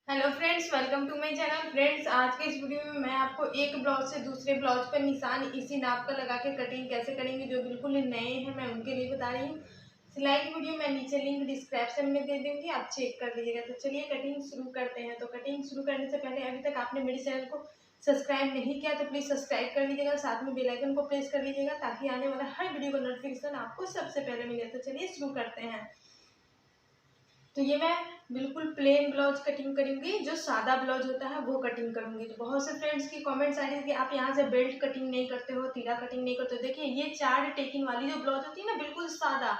Hello friends, welcome to my channel. Friends, आज के इस वीडियो में मैं आपको एक ब्लाउज से दूसरे ब्लाउज पर निशान इसी नाप का लगा के कटिंग कैसे करेंगे, जो बिल्कुल नए हैं मैं उनके लिए बता रही हूँ। सिलाई की वीडियो मैं नीचे लिंक डिस्क्रिप्शन में दे दूँगी, आप चेक कर लीजिएगा। तो चलिए कटिंग शुरू करते हैं। तो कटिंग शुरू करने से पहले अभी तक आपने मेरे चैनल को सब्सक्राइब नहीं किया तो प्लीज़ सब्सक्राइब कर लीजिएगा, साथ में बेल आइकन को प्रेस कर लीजिएगा ताकि आने वाला हर वीडियो का नोटिफिकेशन आपको सबसे पहले मिले। तो चलिए शुरू करते हैं। तो ये मैं बिल्कुल प्लेन ब्लाउज कटिंग करूंगी, जो सादा ब्लाउज होता है वो कटिंग करूंगी। तो बहुत से फ्रेंड्स की कमेंट्स आ रही है कि आप यहाँ से बेल्ट कटिंग नहीं करते हो, तीरा कटिंग नहीं करते हो। देखिए, ये 4 टेकिंग वाली जो ब्लाउज होती है ना, बिल्कुल सादा,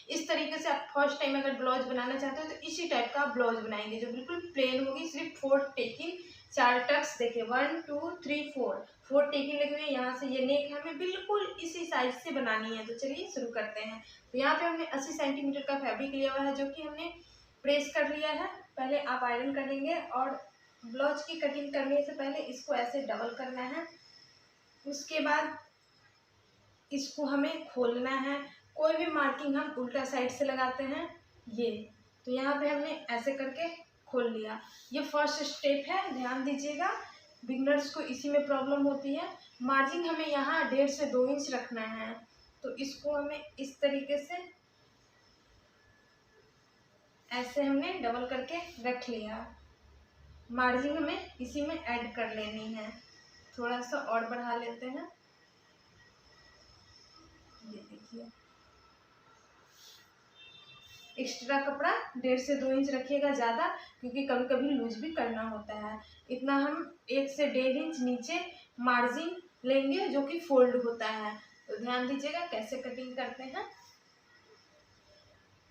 इस तरीके से आप फर्स्ट टाइम अगर ब्लाउज बनाना चाहते हो तो इसी टाइप का ब्लाउज बनाएंगे, जो बिल्कुल प्लेन होगी। सिर्फ 4 टेकिंग, 4 टक्स, देखिए 1 2 3 4 टेकिंग लगी हुई है। यहाँ से ये नेक हमें बिल्कुल इसी साइज से बनानी है। तो चलिए शुरू करते हैं। तो यहाँ पे हमने 80 सेंटीमीटर का फैब्रिक लिया हुआ है, जो कि हमने प्रेस कर लिया है। पहले आप आयरन कर लेंगे और ब्लाउज की कटिंग करने से पहले इसको ऐसे डबल करना है। उसके बाद इसको हमें खोलना है। कोई भी मार्किंग हम उल्टा साइड से लगाते हैं, ये तो यहाँ पे हमने ऐसे करके खोल लिया। ये फर्स्ट स्टेप है, ध्यान दीजिएगा। बिगनर्स को इसी में प्रॉब्लम होती है। मार्जिन हमें यहाँ 1.5 से 2 इंच रखना है। तो इसको हमें इस तरीके से ऐसे हमने डबल करके रख लिया। मार्जिन हमें इसी में ऐड कर लेनी है। थोड़ा सा और बढ़ा लेते हैं। ये देखिए, एक्स्ट्रा कपड़ा 1.5 से 2 इंच रखिएगा ज़्यादा, क्योंकि कभी कभी लूज भी करना होता है। इतना हम 1 से 1.5 इंच नीचे मार्जिन लेंगे, जो कि फोल्ड होता है। तो ध्यान दीजिएगा कैसे कटिंग करते हैं।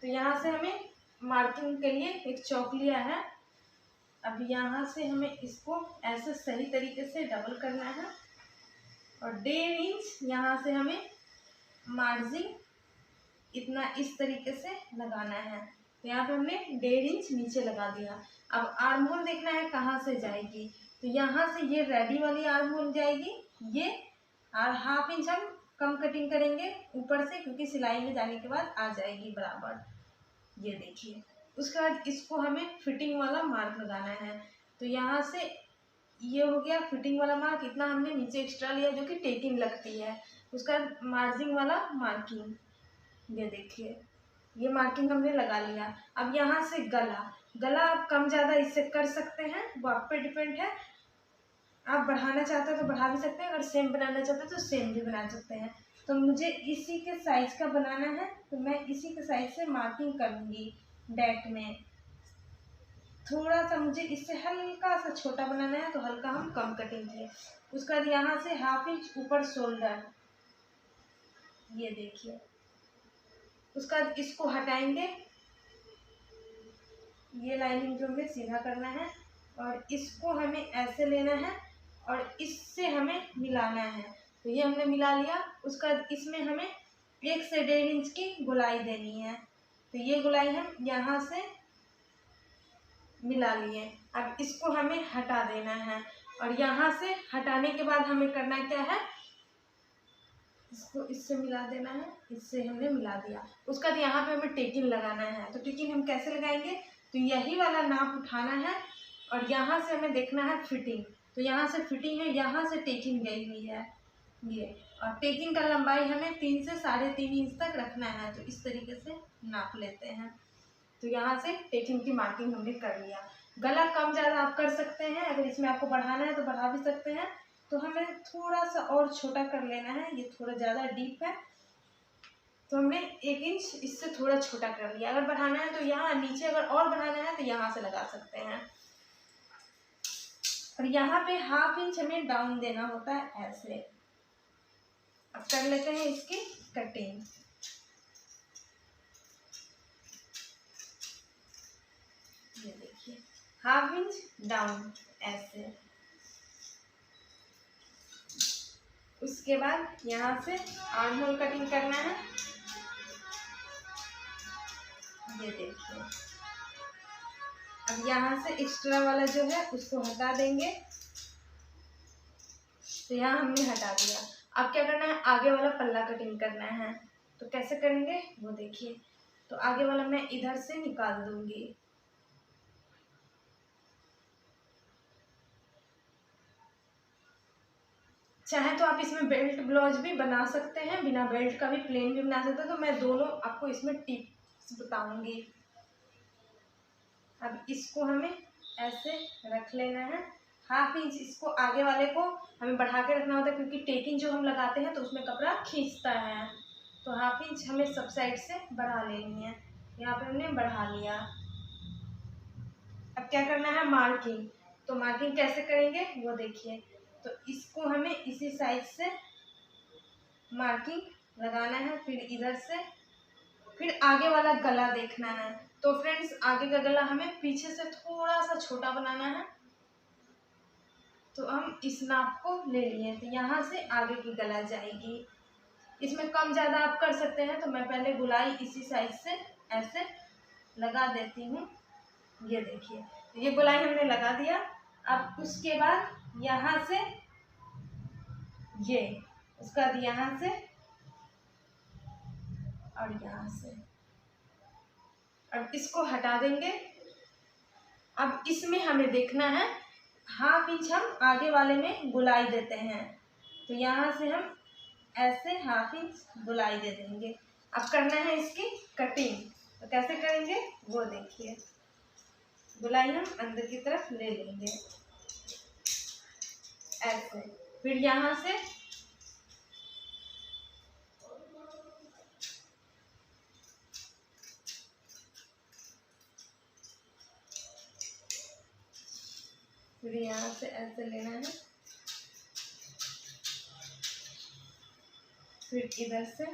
तो यहाँ से हमें मार्किंग के लिए एक चौक लिया है। अब यहाँ से हमें इसको ऐसे सही तरीके से डबल करना है और 1.5 इंच यहाँ से हमें मार्जिन इतना इस तरीके से लगाना है। तो यहाँ पे हमने 1.5 इंच नीचे लगा दिया। अब आर्म होल देखना है कहाँ से जाएगी। तो यहाँ से ये रेडी वाली आर्म होल जाएगी, ये और 1/2 इंच हम कम कटिंग करेंगे ऊपर से, क्योंकि सिलाई में जाने के बाद आ जाएगी बराबर। ये देखिए, उसके बाद इसको हमें फिटिंग वाला मार्क लगाना है। तो यहाँ से ये हो गया फिटिंग वाला मार्क, इतना हमने नीचे एक्स्ट्रा लिया जो कि टेकिंग लगती है। उसका मार्जिंग वाला मार्किंग, ये देखिए, ये मार्किंग हमने लगा लिया। अब यहाँ से गला, गला आप कम ज़्यादा इससे कर सकते हैं, वो आप पे डिपेंड है। आप बढ़ाना चाहते हो तो बढ़ा भी सकते हैं, अगर सेम बनाना चाहते हो तो सेम भी बना सकते हैं। तो मुझे इसी के साइज का बनाना है, तो मैं इसी के साइज से मार्किंग करूँगी। डेट में थोड़ा सा मुझे इससे हल्का सा छोटा बनाना है, तो हल्का हम कम कटिंग किए। उसके बाद यहाँ से 1/2 इंच ऊपर शोल्डर, ये देखिए। उसका इसको हटाएंगे, ये लाइनिंग जो हमें सीधा करना है और इसको हमें ऐसे लेना है और इससे हमें मिलाना है। तो ये हमने मिला लिया। उसका इसमें हमें 1 से 1.5 इंच की गोलाई देनी है। तो ये गोलाई हम यहाँ से मिला लिए। अब इसको हमें हटा देना है और यहाँ से हटाने के बाद हमें करना क्या है, इसको इससे मिला देना है। इससे हमने मिला दिया। उसका बाद यहाँ पे हमें टेकिंग लगाना है। तो टेकिंग हम कैसे लगाएंगे, तो यही वाला नाप उठाना है और यहाँ से हमें देखना है फिटिंग। तो यहाँ से फिटिंग है, यहाँ से टेकिंग गई हुई है ये, और टेकिंग का लंबाई हमें 3 से 3.5 इंच तक रखना है। तो इस तरीके से नाप लेते हैं। तो यहाँ से टेकिंग की मार्किंग हमने कर लिया। गला कम ज़्यादा आप कर सकते हैं, अगर इसमें आपको बढ़ाना है तो बढ़ा भी सकते हैं। तो हमें थोड़ा सा और छोटा कर लेना है, ये थोड़ा ज़्यादा डीप है, तो हमने 1 इंच इससे थोड़ा छोटा कर लिया। अगर बढ़ाना है तो यहाँ नीचे, अगर और बढ़ाना है तो यहाँ से लगा सकते हैं। और यहाँ पे 1/2 इंच हमें डाउन देना होता है ऐसे। अब कर लेते हैं इसकी कटिंग। ये देखिए, 1/2 इंच डाउन ऐसे। उसके बाद यहाँ से आर्म होल कटिंग करना है। ये देखिए, अब यहाँ से एक्स्ट्रा वाला जो है उसको हटा देंगे। तो यहाँ हमने हटा दिया। अब क्या करना है, आगे वाला पल्ला कटिंग करना है। तो कैसे करेंगे वो देखिए। तो आगे वाला मैं इधर से निकाल दूंगी। चाहे तो आप इसमें बेल्ट ब्लाउज भी बना सकते हैं, बिना बेल्ट का भी प्लेन भी बना सकते हैं। तो मैं दोनों आपको इसमें टिप्स बताऊंगी। अब इसको हमें ऐसे रख लेना है, 1/2 इंच इसको आगे वाले को हमें बढ़ा के रखना होता है, क्योंकि टेकिंग जो हम लगाते हैं तो उसमें कपड़ा खींचता है। तो 1/2 इंच हमें सब साइड से बढ़ा लेनी है। यहाँ पे हमने बढ़ा लिया। अब क्या करना है, मार्किंग। तो मार्किंग कैसे करेंगे वो देखिए। तो इसको हमें इसी साइड से मार्किंग लगाना है, फिर इधर से, फिर आगे वाला गला देखना है। तो फ्रेंड्स, आगे का गला हमें पीछे से थोड़ा सा छोटा बनाना है। तो हम इस नाप को ले लिए, तो यहाँ से आगे की गला जाएगी। इसमें कम ज़्यादा आप कर सकते हैं। तो मैं पहले गुलाई इसी साइड से ऐसे लगा देती हूँ। ये देखिए, ये गुलाई हमने लगा दिया। अब उसके बाद यहाँ से ये, उसका यहाँ से और यहाँ से, अब इसको हटा देंगे। अब इसमें हमें देखना है, 1/2 इंच हम आगे वाले में गुलाई देते हैं। तो यहाँ से हम ऐसे 1/2 इंच गुलाई दे देंगे। अब करना है इसकी कटिंग। तो कैसे करेंगे वो देखिए। गुलाई हम अंदर की तरफ ले लेंगे ऐसे, फिर यहाँ से फिर यहाँ से ऐसे लेना है, फिर इधर से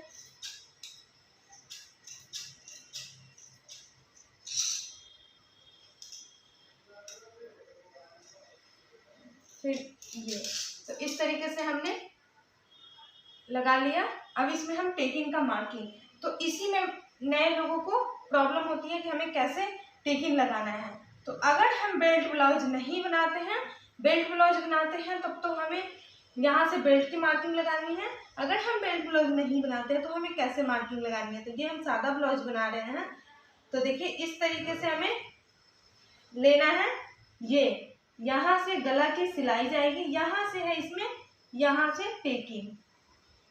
फिर ये। तो इस तरीके से हमने लगा लिया। अब इसमें हम टेकिंग का मार्किंग, तो इसी में नए लोगों को प्रॉब्लम होती है कि हमें कैसे टेकिंग लगाना है। तो अगर हम बेल्ट ब्लाउज नहीं बनाते हैं, बेल्ट ब्लाउज बनाते हैं तब तो हमें यहाँ से बेल्ट की मार्किंग लगानी है। अगर हम बेल्ट ब्लाउज नहीं बनाते हैं तो हमें कैसे मार्किंग लगानी है। तो ये हम सादा ब्लाउज बना रहे हैं। तो देखिए, इस तरीके से हमें लेना है। ये यहाँ से गला की सिलाई जाएगी, यहाँ से है इसमें, यहाँ से टेकिंग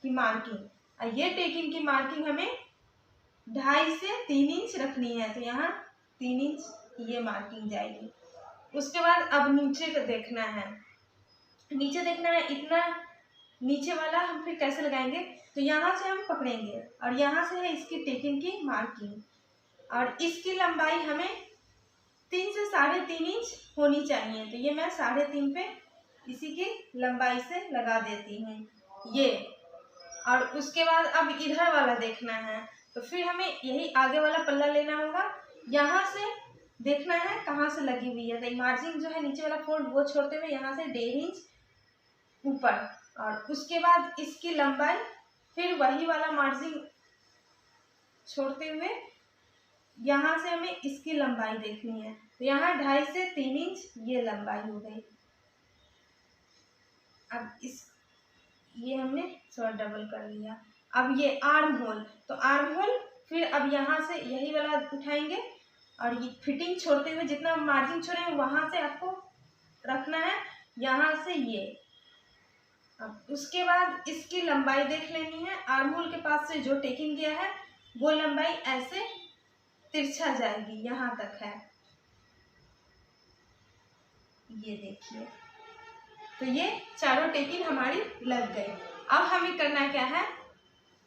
की मार्किंग, और ये टेकिंग की मार्किंग हमें 2.5 से 3 इंच रखनी है। तो यहाँ 3 इंच ये मार्किंग जाएगी। उसके बाद अब नीचे का देखना है, नीचे देखना है इतना नीचे वाला हम फिर कैसे लगाएंगे। तो यहाँ से हम पकड़ेंगे और यहाँ से है इसकी टेकिंग की मार्किंग, और इसकी लंबाई हमें 3 से 3.5 इंच होनी चाहिए। तो ये मैं 3.5 पे इसी की लंबाई से लगा देती हूँ ये। और उसके बाद अब इधर वाला देखना है। तो फिर हमें यही आगे वाला पल्ला लेना होगा, यहाँ से देखना है कहाँ से लगी हुई है। तो मार्जिन जो है नीचे वाला फोल्ड वो छोड़ते हुए यहाँ से 1.5 इंच ऊपर, और उसके बाद इसकी लंबाई फिर वही वाला मार्जिन छोड़ते हुए यहाँ से हमें इसकी लंबाई देखनी है। तो यहाँ 2.5 से 3 इंच ये लंबाई हो गई। अब ये हमने थोड़ा डबल कर लिया। अब ये आर्म होल, तो आर्म होल फिर अब यहाँ से यही वाला उठाएंगे और ये फिटिंग छोड़ते हुए जितना मार्जिन छोड़े वहाँ से आपको रखना है, यहाँ से ये। अब उसके बाद इसकी लंबाई देख लेनी है। आर्म होल के पास से जो टेकिंग गया है वो लंबाई ऐसे तिरछा जाएगी, यहाँ तक है, ये देखिए। तो ये चारों टेकिंग हमारी लग गई। अब हमें करना क्या है,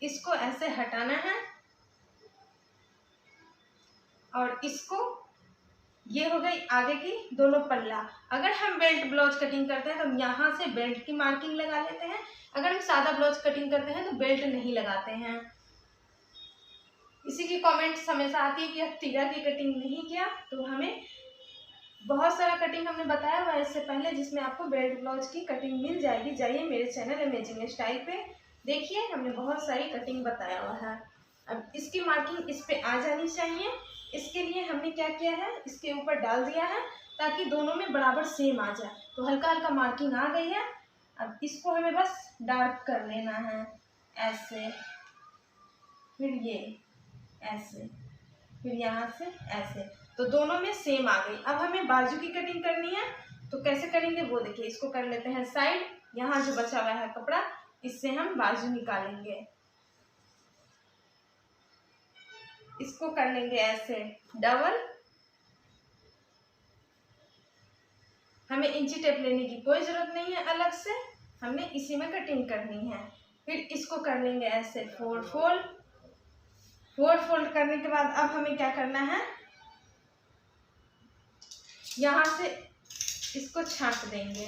इसको ऐसे हटाना है और इसको, ये हो गई आगे की दोनों पल्ला। अगर हम बेल्ट ब्लाउज कटिंग करते हैं तो हम यहाँ से बेल्ट की मार्किंग लगा लेते हैं। अगर हम सादा ब्लाउज कटिंग करते हैं तो बेल्ट नहीं लगाते हैं। इसी की कमेंट्स हमेशा आती है कि अब तीरा की कटिंग नहीं किया। तो हमें बहुत सारा कटिंग हमने बताया हुआ है इससे पहले, जिसमें आपको बेल्ट ब्लाउज की कटिंग मिल जाएगी। जाइए मेरे चैनल अमेजिंग स्टाइल पे देखिए, हमने बहुत सारी कटिंग बताया हुआ है। अब इसकी मार्किंग इस पे आ जानी चाहिए। इसके लिए हमने क्या किया है, इसके ऊपर डाल दिया है ताकि दोनों में बराबर सेम आ जाए। तो हल्का हल्का मार्किंग आ गई है। अब इसको हमें बस डार्क कर लेना है ऐसे, फिर ये ऐसे, फिर यहाँ से ऐसे, तो दोनों में सेम आ गई। अब हमें बाजू की कटिंग करनी है। तो कैसे करेंगे वो देखिए। इसको कर लेते हैं साइड। यहाँ जो बचा हुआ है कपड़ा, इससे हम बाजू निकालेंगे। इसको कर लेंगे ऐसे डबल। हमें इंची टेप लेने की कोई ज़रूरत नहीं है अलग से, हमने इसी में कटिंग करनी है। फिर इसको कर लेंगे ऐसे फोर फोल्ड करने के बाद अब हमें क्या करना है, यहाँ से इसको छांट देंगे।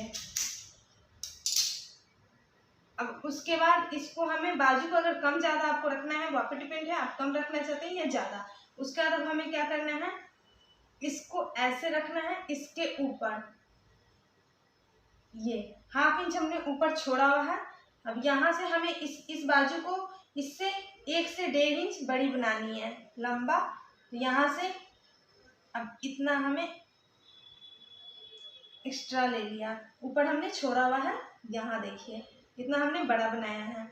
अब उसके बाद इसको हमें बाजू को अगर कम ज़्यादा आपको रखना है वो आप पे डिपेंड है, आप कम रखना चाहते हैं या ज़्यादा। उसके बाद अब हमें क्या करना है, इसको ऐसे रखना है इसके ऊपर। ये 1/2 इंच हमने ऊपर छोड़ा हुआ है। अब यहाँ से हमें इस बाजू को इससे 1 से 1.5 इंच बड़ी बनानी है लंबा। तो यहाँ से अब इतना हमें एक्स्ट्रा ले लिया, ऊपर हमने छोड़ा हुआ है, यहाँ देखिए इतना हमने बड़ा बनाया है।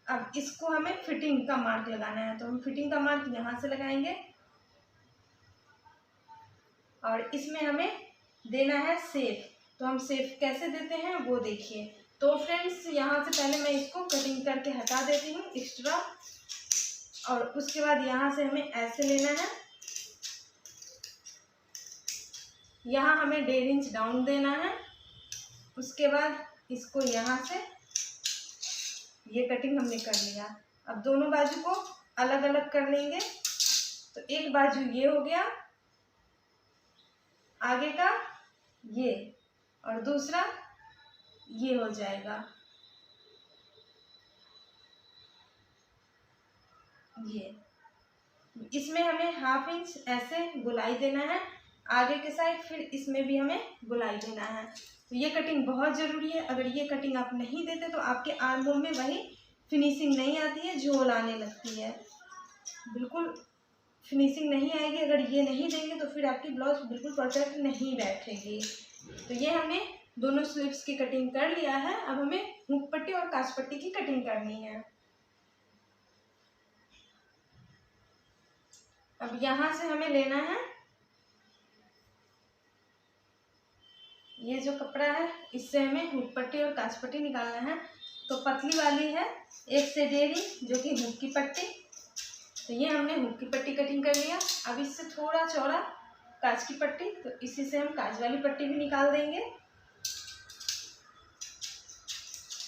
अब इसको हमें फिटिंग का मार्क लगाना है, तो हम फिटिंग का मार्क यहाँ से लगाएंगे और इसमें हमें देना है शेप। तो हम शेप कैसे देते हैं वो देखिए। तो फ्रेंड्स यहाँ से पहले मैं इसको कटिंग करके हटा देती हूँ एक्स्ट्रा, और उसके बाद यहाँ से हमें ऐसे लेना है। यहाँ हमें 1.5 इंच डाउन देना है। उसके बाद इसको यहाँ से ये कटिंग हमने कर लिया। अब दोनों बाजू को अलग अलग कर लेंगे। तो एक बाजू ये हो गया आगे का ये, और दूसरा ये हो जाएगा ये। इसमें हमें 1/2 इंच ऐसे गुलाई देना है आगे के साइड, फिर इसमें भी हमें गुलाई देना है। तो ये कटिंग बहुत ज़रूरी है। अगर ये कटिंग आप नहीं देते तो आपके आर्म होल में वही फिनिशिंग नहीं आती है, झोल आने लगती है, बिल्कुल फिनिशिंग नहीं आएगी। अगर ये नहीं देंगे तो फिर आपकी ब्लाउज बिल्कुल परफेक्ट नहीं बैठेगी। तो ये हमने दोनों स्लीव्स की कटिंग कर लिया है। अब हमें हुक पट्टी और काज पट्टी की कटिंग करनी है। अब यहाँ से हमें लेना है ये जो कपड़ा है, इससे हमें हुक पट्टी और काज पट्टी निकालना है। तो पतली वाली है 1 से 1.5 इंच जो कि हुक की पट्टी। तो ये हमने हुक की पट्टी कटिंग कर लिया। अब इससे थोड़ा चौड़ा काज की पट्टी, तो इसी से हम काज वाली पट्टी भी निकाल देंगे।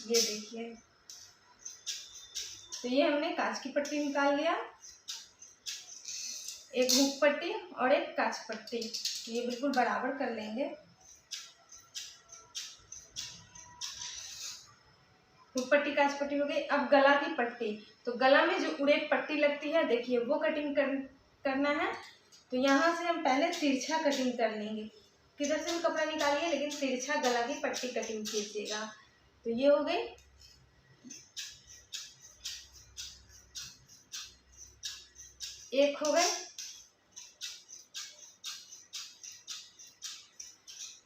ये देखिए, तो ये हमने काज की पट्टी निकाल लिया, एक हुक पट्टी और एक काज पट्टी, ये बिल्कुल बराबर कर लेंगे। हुक पट्टी काज पट्टी हो गई। अब गला की पट्टी, तो गला में जो उड़ेद पट्टी लगती है देखिए वो कटिंग करना है। तो यहाँ से हम पहले तिरछा कटिंग कर लेंगे, किधर से भी कपड़ा निकालिए लेकिन तिरछा गला की पट्टी कटिंग कीजिएगा। तो ये हो गई। एक हो गए।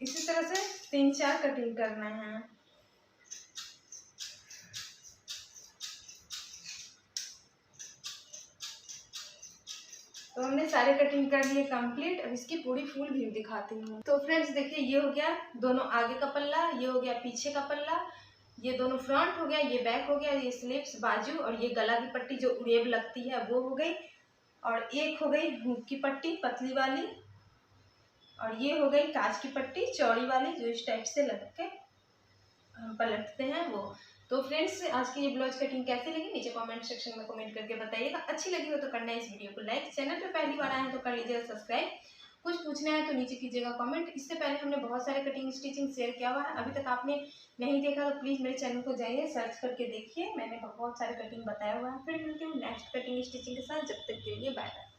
इसी तरह से 3-4 कटिंग करना है। तो हमने सारे कटिंग कर लिए कंप्लीट। अब इसकी पूरी फुल व्यू दिखाती हूँ। तो फ्रेंड्स देखिए, ये हो गया दोनों आगे का पल्ला, ये हो गया पीछे का पल्ला, ये दोनों फ्रंट हो गया, ये बैक हो गया, ये स्लीव्स बाजू, और ये गला की पट्टी जो उड़ेब लगती है वो हो गई, और एक हो गई हुक की पट्टी पतली वाली, और ये हो गई काज की पट्टी चौड़ी वाली जो इस टाइप से लग के हम पलटते हैं वो। तो फ्रेंड्स आज की ये ब्लाउज कटिंग कैसी लगी नीचे कमेंट सेक्शन में कमेंट करके बताइएगा। अच्छी लगी हो तो करना है इस वीडियो को लाइक, चैनल पे पहली बार आए हैं तो कर लीजिएगा सब्सक्राइब, कुछ पूछना है तो नीचे कीजिएगा कमेंट। इससे पहले हमने बहुत सारे कटिंग स्टिचिंग शेयर किया हुआ है, अभी तक आपने नहीं देखा तो प्लीज़ मेरे चैनल को जाइए, सर्च करके देखिए, मैंने बहुत सारे कटिंग बताया हुआ है। फिर मिलती हूँ नेक्स्ट कटिंग स्टिचिंग के साथ, जब तक के लिए बाय बाय।